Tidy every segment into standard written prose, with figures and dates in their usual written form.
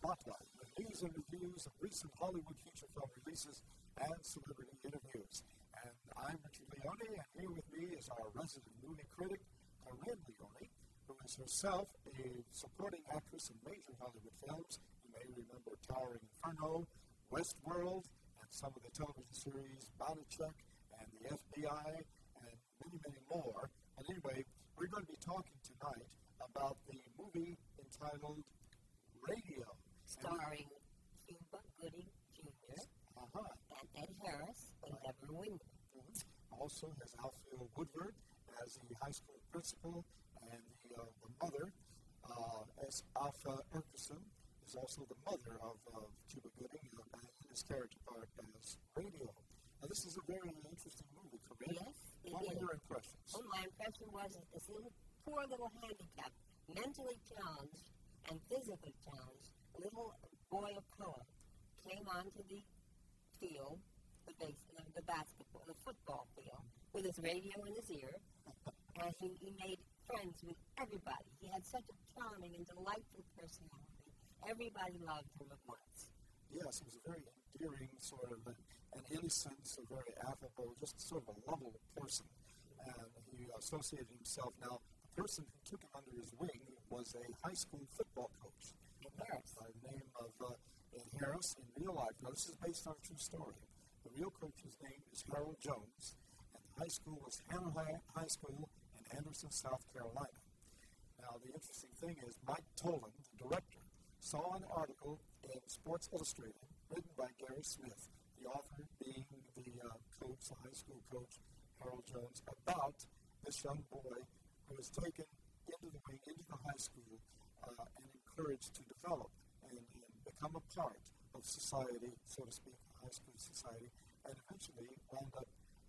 Spotlight, with news and reviews of recent Hollywood feature film releases and celebrity interviews. And I'm Richard Leone, and here with me is our resident movie critic, Corinne Leone, who is herself a supporting actress in major Hollywood films. You may remember Towering Inferno, Westworld, and some of the television series Bounty Check and the FBI, and many, many more. And anyway, we're going to be talking tonight about the movie entitled Radio. Starring Cuba Gooding Jr. And Ed Harris and Deborah Winger. Also has Alfred Woodward as the high school principal, and the mother, as Alpha Urkerson, is also the mother of Cuba Gooding, and his character part as Radio. Now, this is a very interesting movie, Corinne. Yes, it What is. were your impressions? Well, my impression was that this poor little handicapped, mentally challenged and physically challenged little boy of color came onto the field, the basketball, the football field, with his radio in his ear, and he made friends with everybody. He had such a charming and delightful personality. Everybody loved him at once. Yes, he was a very endearing, sort of an innocent, a very affable, just sort of a lovable person. And he associated himself. Now, the person who took him under his wing was a high school football coach. Harris. By the name of Ed Harris in real life. Now, this is based on a true story. The real coach's name is Harold Jones, and the high school was Hannah High School in Anderson, South Carolina. Now, the interesting thing is Mike Tolan, the director, saw an article in Sports Illustrated written by Gary Smith, the author being the coach, the high school coach, Harold Jones, about this young boy who was taken into the wing, into the high school, and encouraged to develop and become a part of society, so to speak, high school society, and eventually wound up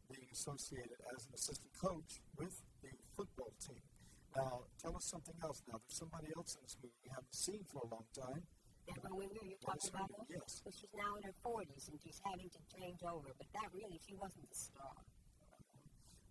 being associated as an assistant coach with the football team. Now, tell us something else now. There's somebody else in this movie we haven't seen for a long time. Deborah Winger, you're talking about her? Yes. Well, she's now in her 40s, and she's having to change over, but that really, she wasn't the star.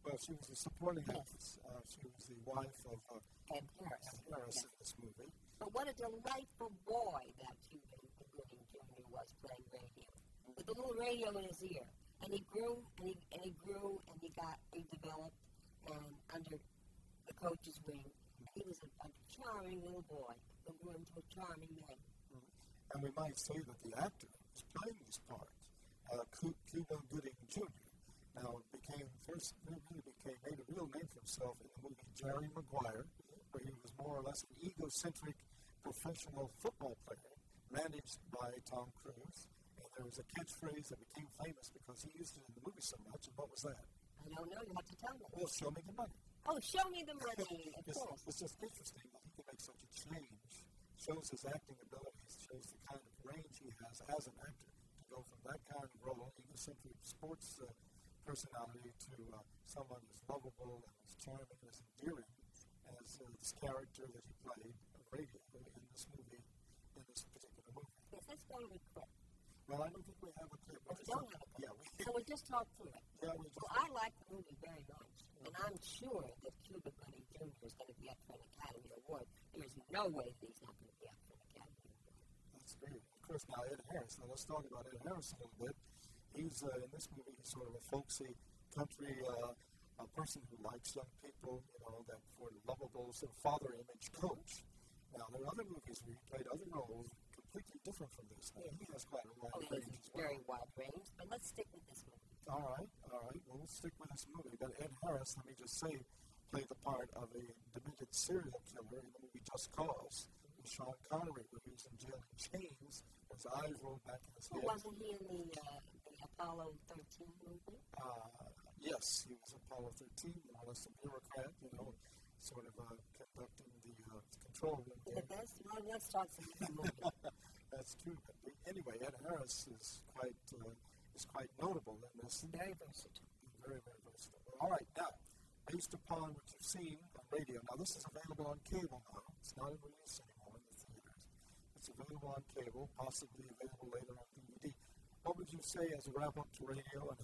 Well, she was a supporting actress. She was the wife of Ed Harris. Ed Harris Yes. in this movie. But what a delightful boy that Cuba Gooding Jr. was playing radio. With the little radio in his ear. And he grew, and he grew, and he developed, and under the coach's wing, he was a charming little boy who grew into a charming man. And we might say that the actor who's playing this part, Cuba Gooding Jr., now made a real name for himself in the movie Jerry Maguire, where he was more or less an egocentric professional football player managed by Tom Cruise. And there was a catchphrase that became famous because he used it in the movie so much. And what was that? I don't know. You have to tell me. Well, show me the money. Oh, show me the money, of course. It's just interesting that he can make such a change. Shows his acting abilities, shows the kind of range he has as an actor to go from that kind of role, egocentric sports personality, to someone as lovable and as charming and as endearing as this character that he played on radio in this movie, in this particular movie. Yes, let's go to the clip. Well, I don't think we have a clip. We don't have a clip. Yeah, so we'll just talk through it. Well, I like the movie very much, and I'm sure that Cuba Gooding Jr. is going to be up for an Academy Award. There's no way that he's not going to be up for an Academy Award. That's great. Of course, now Ed Harris. Now let's talk about Ed Harris a little bit. He's in this movie. He's sort of a folksy country a person who likes young people. That sort of lovable, sort of father image coach. Now there are other movies where he played other roles completely different from this. Now, he has quite a wide range as well. Very wide range, but let's stick with this movie. All right. Well, we'll stick with this movie. But Ed Harris, let me just say, played the part of a demented serial killer in the movie Just Cause with Sean Connery, where he was in jail in chains, his eyes rolled back in his head. Wasn't he in the Apollo 13 movie? Yes, he was Apollo 13, more or less a bureaucrat, sort of conducting the control room. The best? Well, let's talk some of the movie. That's true. But anyway, Ed Harris is quite notable in this. Very versatile. Very, very versatile. All right, now, based upon what you've seen on radio, now this is available on cable now. It's not in release anymore in the theaters. It's available on cable, possibly available later on DVD. What would you say as a wrap-up to radio, and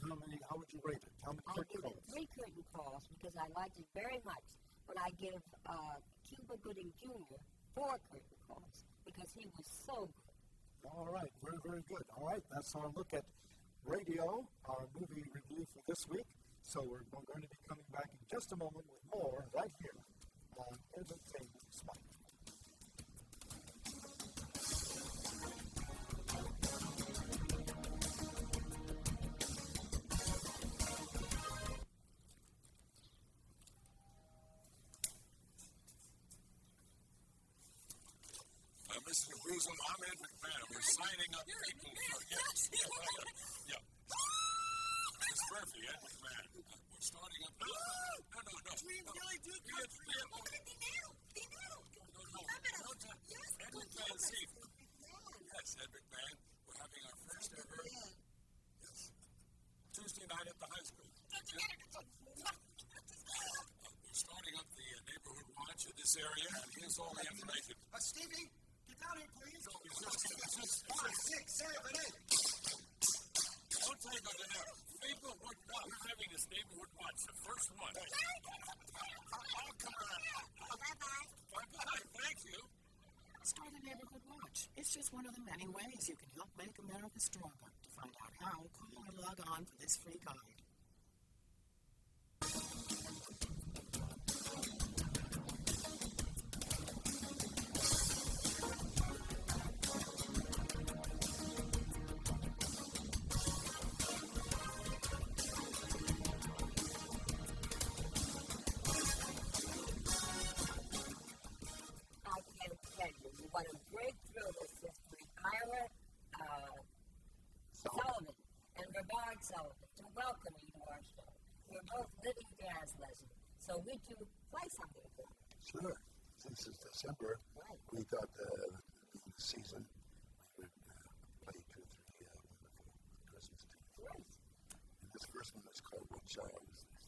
how would you rate it? How many I'll curtain give it 3 curtain calls because I liked it very much. But I give Cuba Gooding Jr. 4 curtain calls because he was so good. All right, very, very good. All right, that's our look at radio, our movie review for this week. So we're going to be coming back in just a moment with more right here on Entertainment Spotlight. Mr. Bruzel, I'm Ed McMahon. We're signing up people for... Yeah. Miss Murphy, Ed McMahon. We're starting up... No. Dreams really do come true. Look at the nail. No. Ed McMahon, see. Yes, Ed McMahon. We're having our first ever... Yes. Tuesday night at the high school. We're starting up the neighborhood watch in this area, and here's all the information. Stevie, get down here, please. It's just 5, 6, 7, 8. Don't take on the now. Neighborhood watch. We're having this neighborhood watch, the first one. I'll come around. Bye-bye. Thank you. Start a neighborhood watch. It's just one of the many ways you can help make America stronger. To find out how, call or log on for this free guide. What a breakthrough this is for Ira Sullivan and Brevard Sullivan to welcome you to our show. We're both living jazz legends, so would you play something for us? Sure. Since it's December, we thought the season we would play 2 or 3 wonderful Christmas tunes. Great. And this first one is called What Child Is This?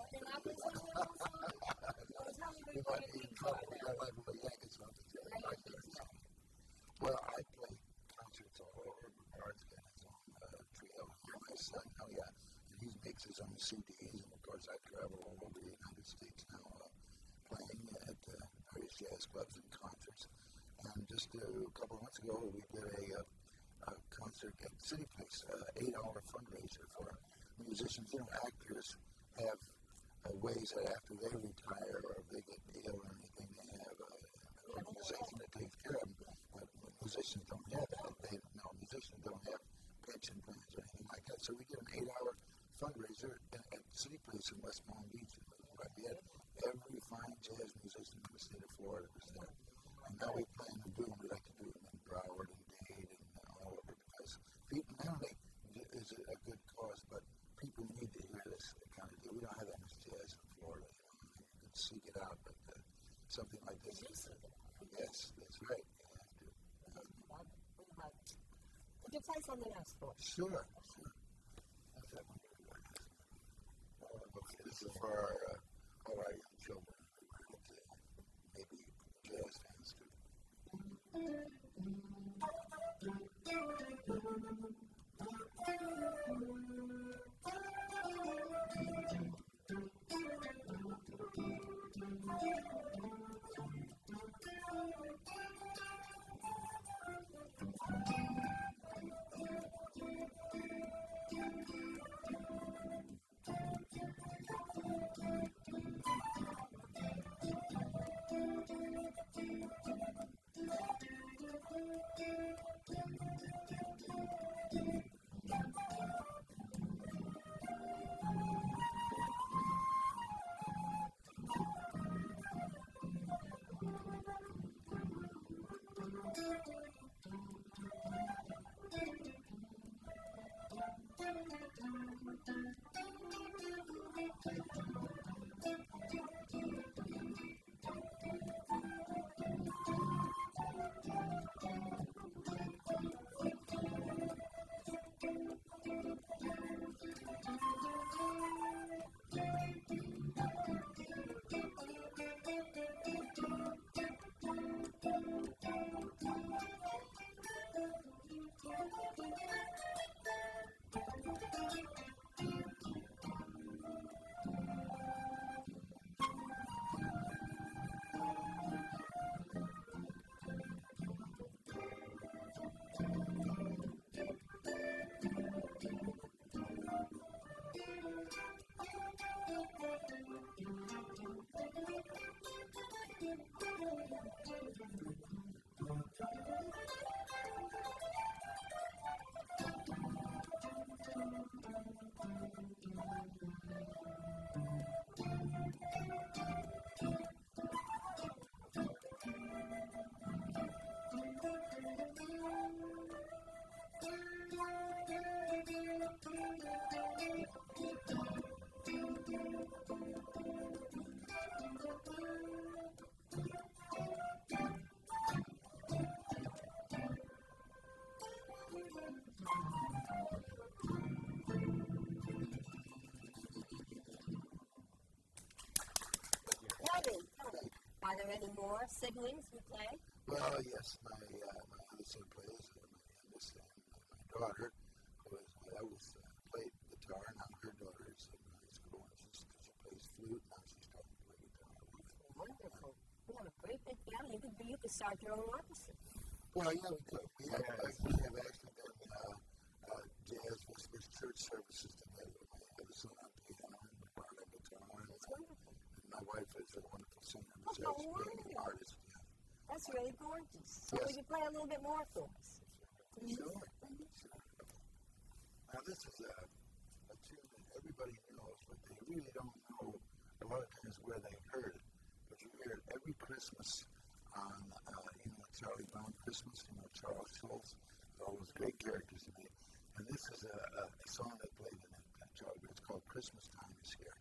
You're not going to sing the whole song? Well, tell me We what might you be in think trouble. about We that. might have a Yankees on the team. I don't think so. Well, I play concerts all over. Bernard's got his own trio. My son, oh yeah, and he makes his own CDs. And of course, I travel all over the United States now, playing at various jazz clubs and concerts. And just a couple of months ago, we did a concert at City Place, 8-hour fundraiser for musicians. You know, actors have ways that after they retire or if they get ill or anything, they have an organization that takes care of them. But musicians don't have that. Musicians don't have pension plans or anything like that. So we did an 8-hour fundraiser at City Place in West Palm Beach. We had every fine jazz musician in the state of Florida was there. And now we plan to do them. We like to do them in Broward and Dade and all over because people, not only is it a good cause, but people need to hear this kind of deal. We don't have that much jazz in Florida. You can seek it out, but something like this. Yes, that's right. You have to. Would you play something else for us? Sure. That's that one. Okay, this is for all our young children. Maybe jazz fans too. Are there any more siblings who play? Well, yes, my other son plays, my youngest, and my daughter, who is my eldest, played guitar. Now her daughter is in high school, and she plays flute. Now she's starting to play guitar. Wonderful. You have a great big family. You could start your own orchestra. Well, yeah, we could. We have actually done jazz Whispers church services together. My other son on piano and my daughter on guitar. That's wonderful. And my wife is a wonderful singer. Oh, wonderful. Artist. Yeah. That's really gorgeous. So Yes. would you play a little bit more for us? Sure. Now, this is a tune that everybody knows, but they really don't know a lot of times where they heard it. But you hear it every Christmas on, Charlie Brown Christmas, Charles Schultz, all those great characters in it. And this is a song they played in it, Charlie, but it's called Christmas Time Is Here.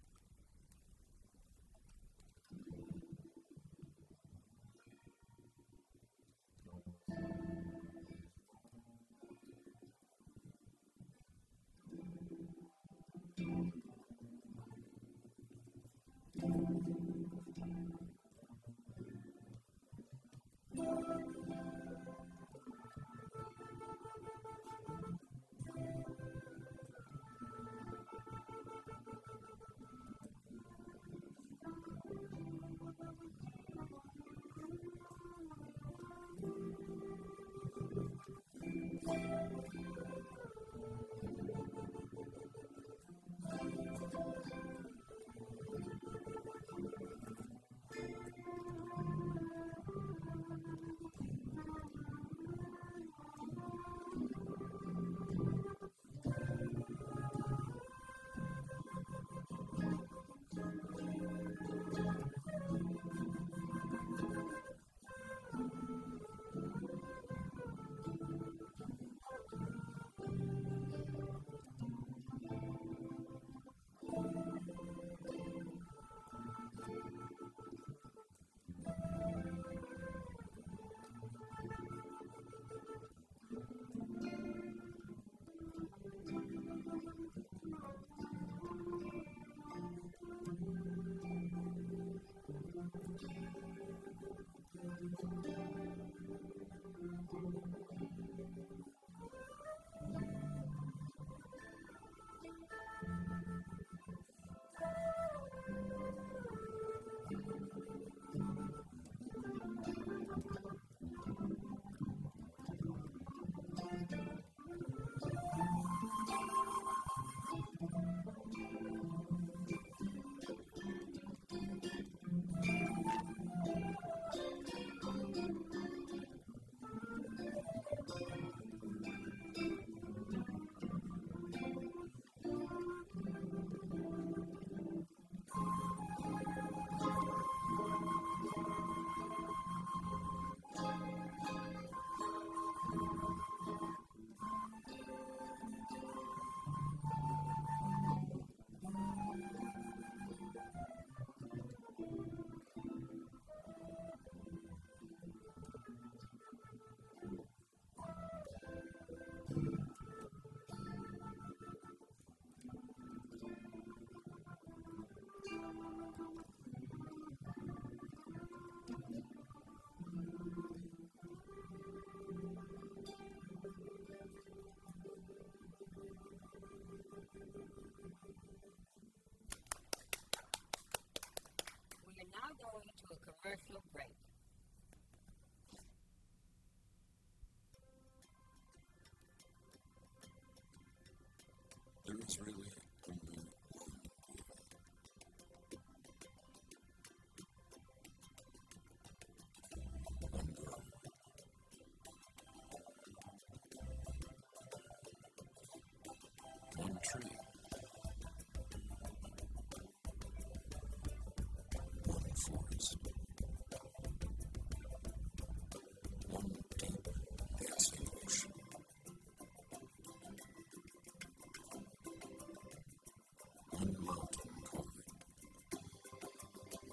We are now going to a commercial break. There is really only one one girl. One tree. One forest. One deep dancing ocean. One mountain calling.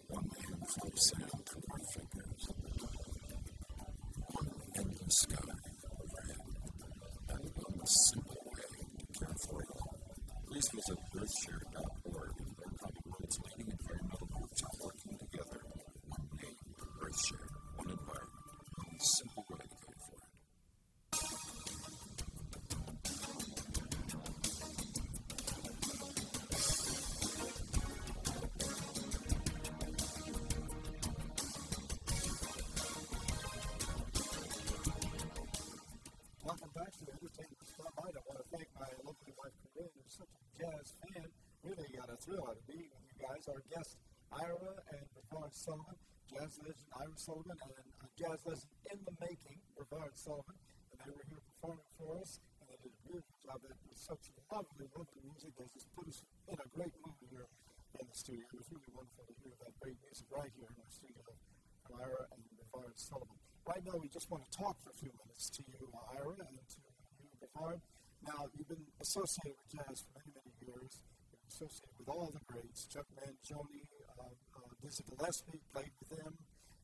One handful of sand through our fingers. One endless sky overhead. And one simple way to care for it. Please visit earthshare.org and learn how the world's leading environmental groups are working together. One name, Earthshare, one environment, one simple way to care for it. Welcome back to the Entertainment Spotlight. I want to thank my lovely wife, Corinne, who's such a jazz fan. Really got a thrill out of being with you guys. Our guests, Ira and Brevard Sullivan, jazz legend Ira Sullivan, and a jazz legend in the making, Brevard Sullivan. And they were here performing for us, and they did a beautiful job. It was such lovely, lovely music. They just put us in a great mood here in the studio. It was really wonderful to hear that great music right here in the studio from Ira and Brevard Sullivan. Right now, we just want to talk for a few minutes to you, Ira, and to you, Brevard. Now, you've been associated with jazz for many, many years. You've been associated with all the greats, Chuck Mangione, Dizzy Gillespie, played with them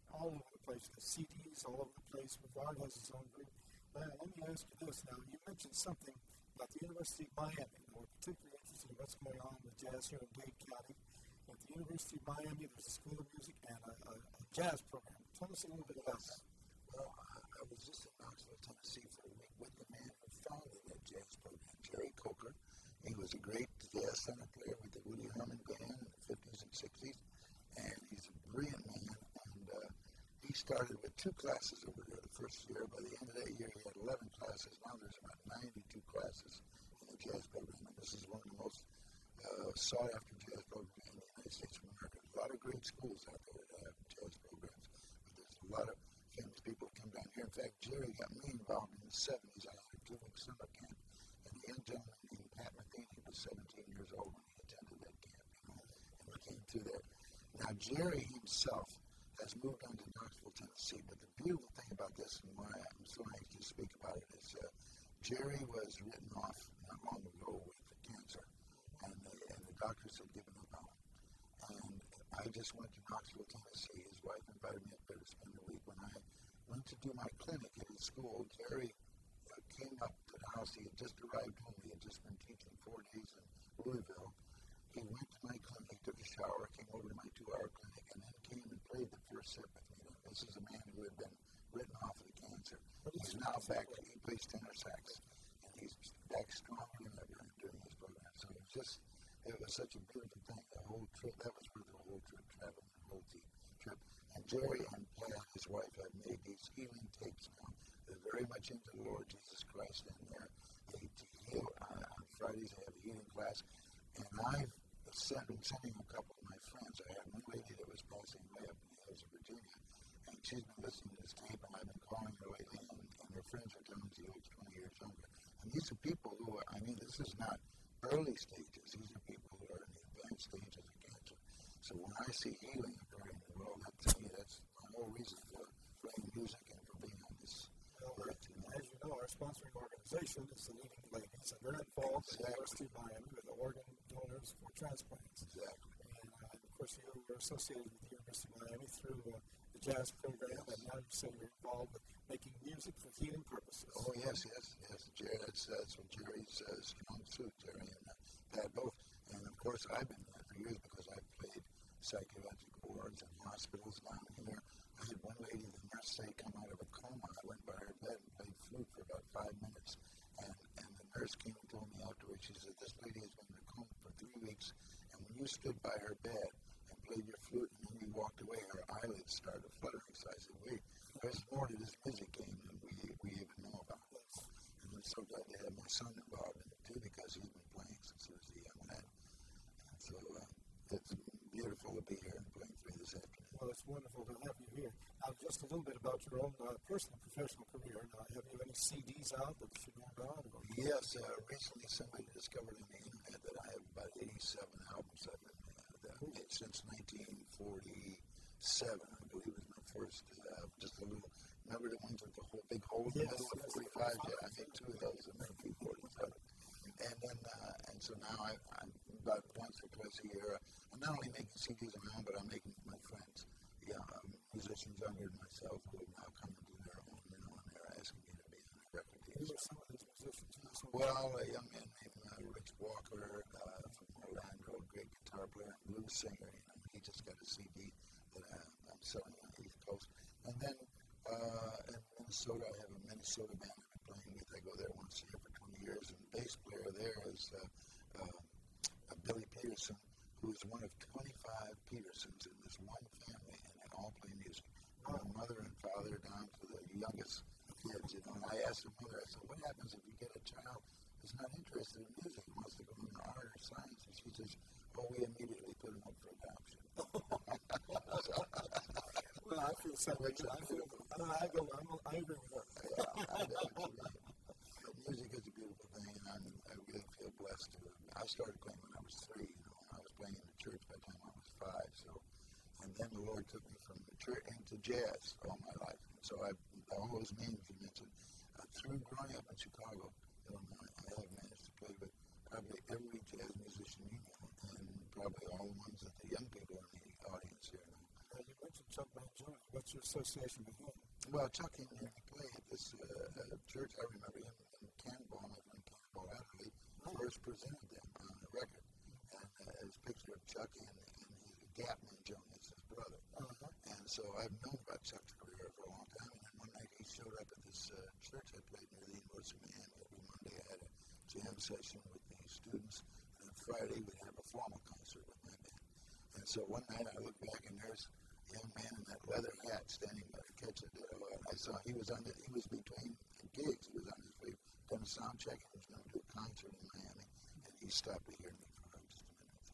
all over the place. The CDs all over the place. Brevard has his own group. Let me ask you this now. You mentioned something about the University of Miami. We're particularly interested in what's going on with jazz here in Dade County. At the University of Miami, there's a school of music and a jazz program. Tell us a little bit about that. Well, I was just in Knoxville, Tennessee for a week with the man who founded that jazz program, Jerry Coker. He was a great jazz center player with the Woody Herman band in the 50s and 60s, and he's a brilliant man. And he started with 2 classes over there the first year. By the end of that year, he had 11 classes. Now there's about 92 classes in the jazz program, and this is one of the most sought-after jazz programs in the United States of America. There's a lot of great schools out there that have jazz programs, but there's a lot of famous people come down here. In fact, Jerry got me involved in the 70s. I had a 2-week summer camp, and a young gentleman named Pat Matheny was 17 years old when he attended that camp, and we came through there. Now, Jerry himself has moved on to Knoxville, Tennessee, but the beautiful thing about this, and why I'm so anxious to speak about it, is Jerry was written off not long ago with cancer, and the doctors had given up on him. And I just went to Knoxville, Tennessee. His wife invited me up there to spend the week. When I went to do my clinic at his school, Jerry came up to the house. He had just arrived home. He had just been teaching 4 days in Louisville. He went to my clinic, took a shower, came over to my 2-hour clinic, and then came and played the first set with me. This is a man who who had been written off of the cancer. He's now back. He plays tenor sax, and he's back stronger than ever during his program. So it was such a beautiful thing. The whole trip, that was worth the whole trip, traveling the whole trip. And Jerry and Pat, his wife, have made these healing tapes now. They're very much into the Lord Jesus Christ, and they heal on Fridays. They have a healing class, and I've been sending a couple of my friends. I have one lady that was passing way up in the hills of Virginia, and she's been listening to this tape, and I've been calling her lately, and her friends are telling me she looks 20 years younger. And these are people who are, this is not early stages. These are people who are in the advanced stages of cancer. So when I see healing occurring in the world, to me, that's my whole reason for playing music and for being on this earth. As you know, our sponsoring organization is the Leading Ladies, and they're involved at the University of Miami with the organ donors for transplants. Exactly. And of course, you were associated with the University of Miami through the jazz program, and now you say you're involved with making music for healing purposes. Oh, yes. Jerry, that's what Jerry's strong suit, Jerry and Pat both. And of course, I've been there for years because I've played psychiatric wards and hospitals down here. I had one lady, the nurse, say, come out of a coma. I went by her bed and played flute for about 5 minutes. And the nurse came and told me afterwards, she said, this lady has been in a coma for 3 weeks. And when you stood by her bed and played your flute and then you walked away, her eyelids started fluttering. So I said, wait, there's more to this music game than we even know about. And I'm so glad to have my son involved in it too, because he's been playing since he was a young lad. And so it's beautiful to be here and playing for you this afternoon. Well, it's wonderful to have you here. Now, just a little bit about your own personal professional career. Now, have you any CDs out that you should know about? Or? Yes, recently somebody discovered on the internet that I have about 87 albums I've been since 1947, I believe, was my first. Just a little. Remember the ones with the whole big hole in the middle of 45? Yeah, I made 2 of those in 1947. And then, so now I'm about once or twice a year. I'm not only making CDs of my own, but I'm making for my friends. Yeah, musicians younger than myself who have now come and do their own, and they're asking me to be on their record deals. Who are some of these musicians? Well, a young man named Rich Walker from Orlando, a great guitar player and blues singer. He just got a CD that I'm selling on the East Coast. And then in Minnesota, I have a Minnesota band I've been playing with. I go there once a year for 20 years. And the bass player there is Billy Peterson, who is one of 25 Petersons in this one family, and they all play music. From the mother and father down to the youngest kids. And I asked the mother, I said, what happens if you get a child who's not interested in music, wants to go into art or science? And she says, we immediately put him up for adoption. Well, I feel so. I agree with her. Music is a beautiful thing, and I really feel blessed to. I started playing when I was 3. I was playing in the church by the time I was 5. So, and then the Lord took me from the church into jazz all my life. And so all those names you mentioned, through growing up in Chicago, Illinois, I have managed to play with probably every jazz musician you know, and probably all the ones that the young people in the audience here know. You mentioned Chuck Mangione. What's your association with him? Well, Chuck came here to play at this church. I remember him in Cannonball, my friend Cannonball Adderley first presented them on a record. And his picture of Chuck and Gap Mangione is his brother. And so I've known about Chuck's career for a long time. And then one night he showed up at this church I played near the University of Miami. Every Monday I had a jam session with the students. And on Friday we'd have a formal concert with my band. And so one night I looked back and there's a young man in that leather hat standing by the catch of the I saw he was between gigs. He was on his way, done a sound check, and he was going to do a concert in Miami. And he stopped to hear me for just a minute.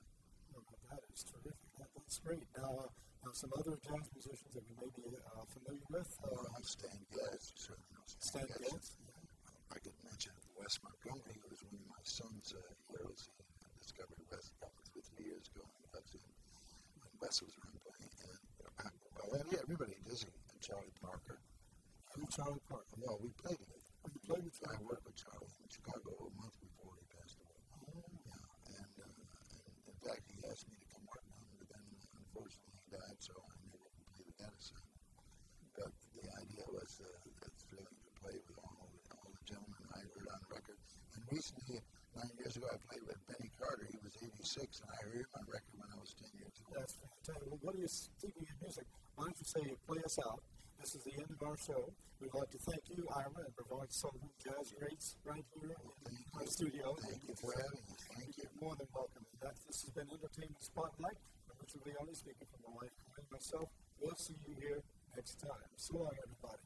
Oh, that is terrific. That's great. Now, some other jazz musicians that we may be familiar with. Stan Getz, you certainly know Stan Getz. I could mention Wes Montgomery, who was one of my son's heroes. He discovered Wes about 2 or 3 years ago when Wes was around playing. And everybody, Dizzy, and Charlie Parker. Charlie Parker? No, we played together. You played with Charlie? I worked with Charlie in Chicago a month before he passed away. Yeah, and in fact, he asked me to come work with him, but then unfortunately he died, so I never completed that assignment. But the idea was it's thrilling to play with all the gentlemen I heard on record. And recently, 9 years ago, I played with Benny Carter. He was 86, and I heard him on record when I was 10 years old. That's fantastic. Well, what do you think of your music? Why don't you say you play us out, This is the end of our show. We'd like to thank you, Ira, and provide Sullivan Jazz Rates right here in our studio. Thank you for having us. Thank you. You're more than welcome. This has been Entertainment Spotlight. I'm Richard Leone speaking for my wife and myself. We'll see you here next time. So long, everybody.